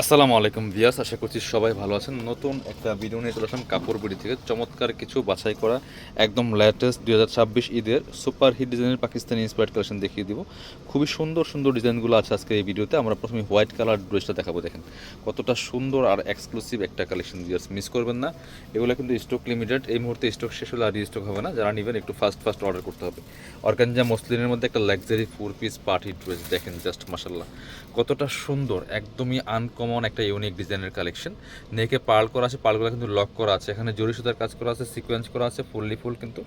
আসসালামু আলাইকুম ভিয়াস, আশা করছি সবাই ভালো আছেন। নতুন একটা ভিডিও নিয়ে চলে আসলাম কাপড় বিডি থেকে। চমৎকার কিছু বাছাই করা একদম লেটেস্ট 2026 ঈদের সুপার হিট ডিজাইনের পাকিস্তানি ইন্সপায়ার্ড কালেকশন দেখিয়ে দিব। খুবই সুন্দর সুন্দর ডিজাইনগুলো আছে আজকে এই ভিডিওতে। আমরা প্রথমে হোয়াইট কালার ড্রেসটা দেখাবো। দেখেন কতটা সুন্দর আর এক্সক্লুসিভ একটা কালেকশন, ভিয়াস মিস করবেন না। এগুলো কিন্তু স্টক লিমিটেড, এই মুহূর্তে স্টক শেষ হলে আর স্টক হবে না। যারা নেবেন একটু ফাস্ট অর্ডার করতে হবে। অর্গানজা মসলিনের মধ্যে একটা লাক্সারি 4 পিস পার্টি ড্রেস, দেখেন জাস্ট মাশাল্লাহ কতটা সুন্দর, একদমই আনকমন একটা ইউনিক ডিজাইনের কালেকশন। নেকে পার্ল করা আছে, পার্লগুলো কিন্তু লক করা আছে, এখানে জরি সুতার কাজ করা আছে, সিকোয়েন্স করা আছে, ফুল কিন্তু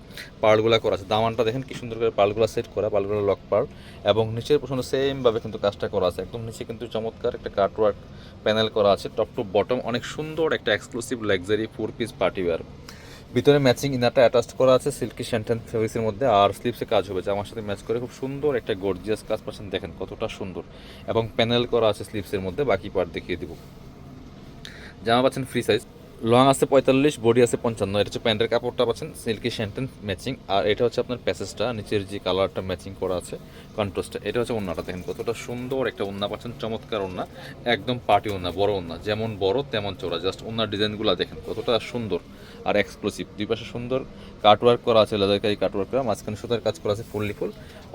পার্লগুলো করা আছে। দামানটা দেখেন কি সুন্দর করে পার্লগুলো সেট করা, পার্লগুলো লক পার্ল, এবং নিচের পছন্দ সেমভাবে কিন্তু কাজটা করা আছে। একদম নিচে কিন্তু চমৎকার একটা কাটওয়ার্ক প্যানেল করা আছে, টপ টু বটম অনেক সুন্দর একটা exclusive luxury 4 piece party wear. ভিতরে ম্যাচিং ইনারটা অ্যাটাচড করা আছে সিল্কি শ্যান্টেন ফেব্রিক্সের মধ্যে, আর স্লিপসে কাজ হবে জামার সাথে ম্যাচ করে খুব সুন্দর একটা গর্জিয়াস কাজ পাচ্ছেন। দেখেন কতটা সুন্দর, এবং প্যানেল করা আছে স্লিপসের মধ্যে। বাকি পার্ট দেখিয়ে দিব। জামা পাচ্ছেন ফ্রি সাইজ, লং আছে 45, বডি আছে 55। এটা হচ্ছে প্যান্টের কাপড়টা পাচ্ছেন সিল্কি শ্যান্টেন ম্যাচিং, আর এটা হচ্ছে আপনার প্যাসেজটা, নিচের যে কালারটা ম্যাচিং করা আছে কন্ট্রাস্টটা। এটা হচ্ছে ওন্নাটা, দেখেন কতটা সুন্দর একটা ওন্না পাচ্ছেন, চমৎকার ওন্না, একদম পার্টি ওন্না, বড় ওন্না, যেমন বড় তেমন চওড়া। জাস্ট ওন্নার ডিজাইনগুলো দেখেন কতটা সুন্দর আর এক্সক্লুসিভ। দুই পাশে সুন্দর কাটওয়ার্ক করা আছে, লেদারকারি কাটওয়ার্ক করা, মাঝখানে সুতার কাজ করা আছে ফুল,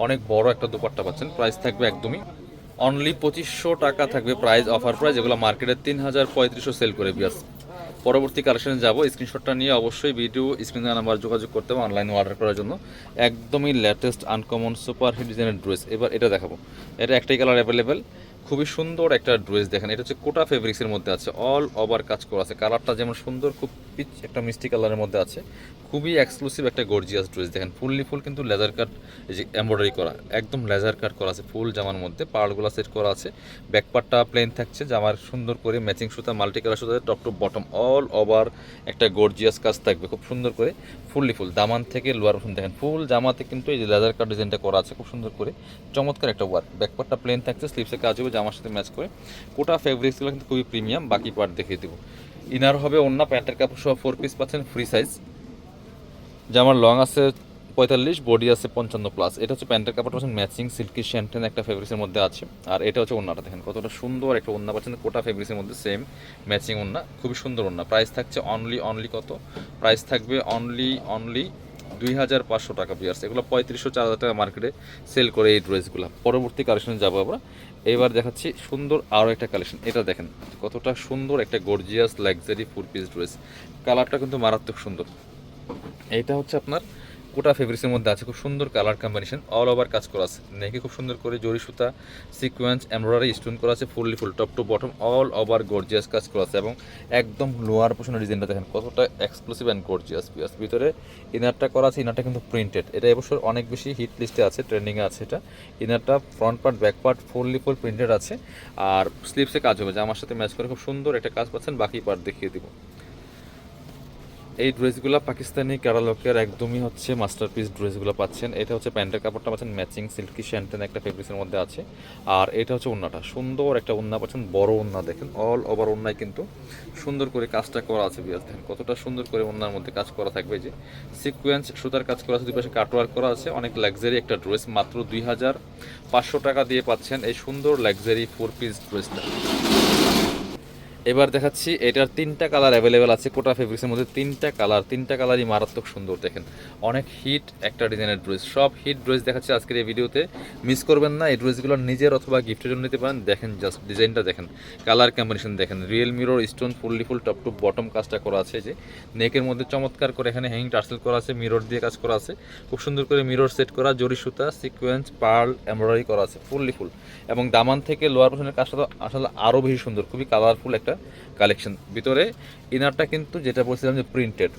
অনেক বড় একটা দুপাট্টা পাচ্ছেন। প্রাইস থাকবে একদমই অনলি 2500 টাকা থাকবে প্রাইস, অফার প্রাইস। এগুলো মার্কেটে 3500 সেল করে বিয়াস। পরবর্তী কালেকশনে যাব, স্ক্রিনশটটা নিয়ে অবশ্যই ভিডিও স্ক্রিনে নাম্বার যোগাযোগ করতে হবে অনলাইনে অর্ডার করার জন্য। একদমই লেটেস্ট আনকমন সুপার হিট ডিজাইনের ড্রেস। এবার এটা দেখাবো, এটা একটাই কালার অ্যাভেলেবেল, খুবই সুন্দর একটা ড্রেস। দেখেন এটা হচ্ছে কোটা ফেব্রিক্সের মধ্যে আছে, অল ওভার কাজ করা আছে। কালারটা যেমন সুন্দর, খুব পিচ একটা মিষ্টি কালারের মধ্যে আছে, খুবই এক্সক্লুসিভ একটা গর্জিয়াস ড্রেস। দেখেন ফুল কিন্তু লেজার কাট, এই যে এমব্রয়ডারি করা, একদম লেজার কাট করা আছে ফুল জামার মধ্যে। পার্টগুলো সেট করা আছে, ব্যাকপার্টটা প্লেন থাকছে, জামার সুন্দর করে ম্যাচিং সুতা, মাল্টি কালার সুতা, top to bottom all over একটা গর্জিয়াস কাজ থাকবে খুব সুন্দর করে। ফুল দামান থেকে লোয়ার পর্যন্ত দেখেন ফুল জামাতে কিন্তু এই যে লেজার কাট ডিজাইনটা করা আছে খুব সুন্দর করে, চমৎকার একটা ওয়ার্ক। ব্যাকপার্টটা প্লেন থাকছে, স্লিপসে কাজ হবে জামার সাথে ম্যাচ করে। কোটা ফেব্রিক্সগুলো কিন্তু খুবই প্রিমিয়াম। বাকি পার্ট দেখিয়ে দেবো। ইনার হবে অন্য প্যান্টের কাপড় সহ 4 পিস পাচ্ছেন ফ্রি সাইজ। জামার লং আছে 45, বডি আছে 55+। এটা হচ্ছে প্যান্টের কাপড়টা পাচ্ছেন ম্যাচিং সিল্কি শ্যান্টেন একটা ফেব্রিক্সের মধ্যে আছে, আর এটা হচ্ছে ওন্নাটা। দেখেন কতটা সুন্দর একটা ওন্না পাচ্ছেন কোটা ফেব্রিক্সের মধ্যে, সেম ম্যাচিং ওন্না, খুবই সুন্দর ওন্না। প্রাইস থাকছে অনলি কত? প্রাইস থাকবে অনলি 2500 টাকা বিয়ার্স। এগুলো 3500-4000 টাকা মার্কেটে সেল করে এই ড্রেসগুলো। পরবর্তী কালেকশনে যাবো আমরা। এবার দেখাচ্ছি সুন্দর আরও একটা কালেকশন। এটা দেখেন কতটা সুন্দর একটা গর্জিয়াস লাক্সারি 4 পিস ড্রেস। কালারটা কিন্তু মারাত্মক সুন্দর। এইটা হচ্ছে আপনার কোটা ফেব্রিক্সের মধ্যে আছে, খুব সুন্দর কালার কম্বিনেশন, অল ওভার কাজ করা আছে। নেকে খুব সুন্দর করে জরি সুতা, সিকোয়েন্স, এমব্রয়ডারি স্টোন করা আছে full top to bottom all over gorgeous কাজ করা আছে, এবং একদম লোয়ার পোর্শনের ডিজাইনটা দেখেন কতটা এক্সক্লুসিভ অ্যান্ড গর্জিয়াস। পিয়াস ভিতরে ইনারটা করা আছে, ইনারটা কিন্তু প্রিন্টেড। এটা এবছর অনেক বেশি হিট লিস্টে আছে, ট্রেন্ডিংয়ে আছে। এটা ইনারটা front part back part full printed আছে, আর স্লিপসে কাজ হবে জামার সাথে ম্যাচ করে খুব সুন্দর একটা কাজ পাচ্ছেন। বাকি পার্ট দেখিয়ে দিব। এই ড্রেসগুলো পাকিস্তানি ক্যাটালগের একদমই হচ্ছে মাস্টারপিস ড্রেসগুলো পাচ্ছেন। এটা হচ্ছে প্যান্টের কাপড়টা পাচ্ছেন ম্যাচিং সিল্কি শ্যান্টেন একটা ফেব্রিক্সের মধ্যে আছে, আর এটা হচ্ছে ওন্নাটা, সুন্দর একটা ওন্না পাচ্ছেন, বড় ওন্না। দেখেন অল ওভার ওন্নায় কিন্তু সুন্দর করে কাজটা করা আছে। বিয়াস দেখেন কতটা সুন্দর করে ওন্নার মধ্যে কাজ করা থাকবে, যে সিকোয়েন্স সুতার কাজ করা আছে, দুই পাশে কাটওয়ার্ক করা আছে। অনেক লাক্সারি একটা ড্রেস, মাত্র 2500 টাকা দিয়ে পাচ্ছেন এই সুন্দর লাক্সারি 4 পিস ড্রেসটা। এবার দেখাচ্ছি, এটার 3টা কালার অ্যাভেলেবেল আছে কোটা ফেব্রিক্সের মধ্যে। 3টা কালারই মারাত্মক সুন্দর। দেখেন অনেক হিট একটা ডিজাইনের ড্রেস, সব হিট ড্রেস দেখাচ্ছে আজকের এই ভিডিওতে, মিস করবেন না। এই ড্রেসগুলো নিজের অথবা গিফটের জন্য নিতে পারেন। দেখেন জাস্ট ডিজাইনটা দেখেন, কালার কম্বিনেশন দেখেন, real mirror stone full top to bottom কাজটা করা আছে। যে নেকের মধ্যে চমৎকার করে এখানে হ্যাঙ্গিং টার্সেল করা আছে, মিরর দিয়ে কাজ করা আছে, খুব সুন্দর করে মিরর সেট করা, জরি সুতা, সিকোয়েন্স, পার্ল, এমব্রয়ডারি করা আছে ফুল, এবং দামান থেকে লোয়ার পোর্শনের কাজটা তো আসলে আরও বেশি সুন্দর, খুবই কালারফুল একটা কালেকশন। ভিতরে ইনারটা কিন্তু যেটা বলছিলাম যে প্রিন্টেড,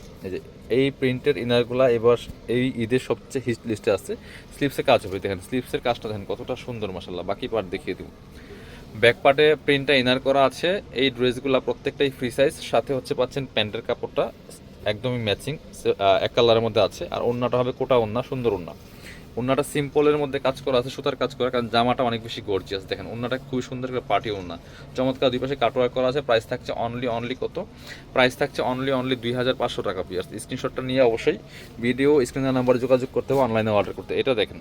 এই প্রিন্টেড ইনারগুলা এবার এই ঈদের সবচেয়ে হিট লিস্টে আছে। স্লিপসে কাজ হবে, দেখেন স্লিপসের কাজটা দেখেন কতটা সুন্দর মাশাআল্লাহ। বাকি পার্ট দেখিয়ে দিব। ব্যাক পার্টে প্রিন্টটা ইনার করা আছে। এই ড্রেসগুলো প্রত্যেকটাই ফ্রি সাইজ, সাথে হচ্ছে পাচ্ছেন প্যান্টের কাপড়টা একদমই ম্যাচিং এক কালারের মধ্যে আছে, আর ওন্নাটা হবে কোটা ওন্না, সুন্দর ওন্না। ওন্নাটা সিম্পলের মধ্যে কাজ করা আছে, সুতার কাজ করা, কারণ জামাটা অনেক বেশি গর্জিয়াস। দেখেন ওন্নাটা খুবই সুন্দর করে পার্টি ওন্না, চমৎকার, দুই পাশে কাটওয়ার্ক করা আছে। প্রাইস থাকছে অনলি কত? প্রাইস থাকছে অনলি 2500 টাকা পিয়ার্স। স্ক্রিনশটটা নিয়ে অবশ্যই ভিডিও স্ক্রিনের নাম্বারে যোগাযোগ করতে হবে অনলাইনে অর্ডার করতে। এটা দেখেন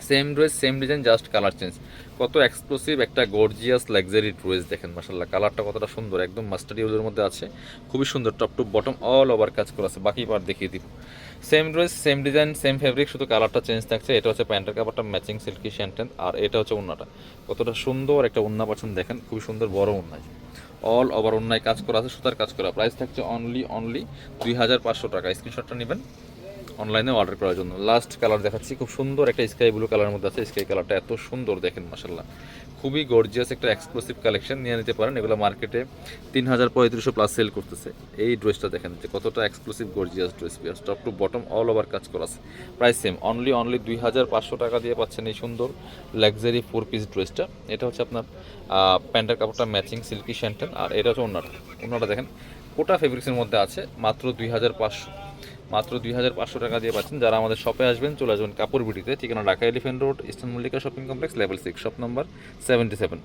same dress same design, just colour change. কত এক্সক্লুসিভ একটা গর্জিয়াস লাক্সারি ড্রেস দেখেন মাশাআল্লাহ, কালারটা কতটা সুন্দর, একদম মাস্টার্ড ইউজের মধ্যে আছে, খুবই সুন্দর। Top to bottom all over কাজ করা আছে, বাকি পার্ট দেখিয়ে দিব। Same dress same design same fabric, শুধু কালারটা চেঞ্জ থাকছে। এটা হচ্ছে প্যান্টের কাপড়টা ম্যাচিং সিল্কি শ্যান্টেন, আর এটা হচ্ছে ওন্নাটা। কতটা সুন্দর একটা ওন্না পাচ্ছেন দেখেন, খুবই সুন্দর বড় ওন্না, অল ওভার ওন্নায় কাজ করা আছে, সুতার কাজ করা। প্রাইস থাকছে অনলি 2500 টাকা। স্ক্রিনশটটা নেবেন অনলাইনে অর্ডার করার জন্য। লাস্ট কালার দেখাচ্ছি, খুব সুন্দর একটা স্কাই ব্লু কালারের মধ্যে আছে। স্কাই কালারটা এত সুন্দর দেখেন মাশাআল্লাহ, খুবই গর্জিয়াস একটা এক্সক্লুসিভ কালেকশন, নিয়ে নিতে পারেন। এগুলো মার্কেটে 3500 প্লাস সেল করতেছে। এই ড্রেসটা দেখেন যে কতটা এক্সক্লুসিভ গর্জিয়াস ড্রেস, পিয়ার্স top to bottom all over কাজ করা আছে। প্রাইস সেম অনলি 2500 টাকা দিয়ে পাচ্ছেন এই সুন্দর লাক্সারি 4 পিস ড্রেসটা। এটা হচ্ছে আপনার প্যান্টের কাপড়টা ম্যাচিং সিল্কি শ্যান্টেন, আর এটা হচ্ছে ওন্নাটা দেখেন কোটা ফেব্রিক্সের মধ্যে আছে। মাত্র 2500 টাকা দিয়ে পাচ্ছেন। যারা আমাদের শপে আসবেন চলে আসবেন কাপড় বিটিতে, ঠিকানা Dhaka elephant road, eastern Mallika shopping complex, level 6, shop number 77।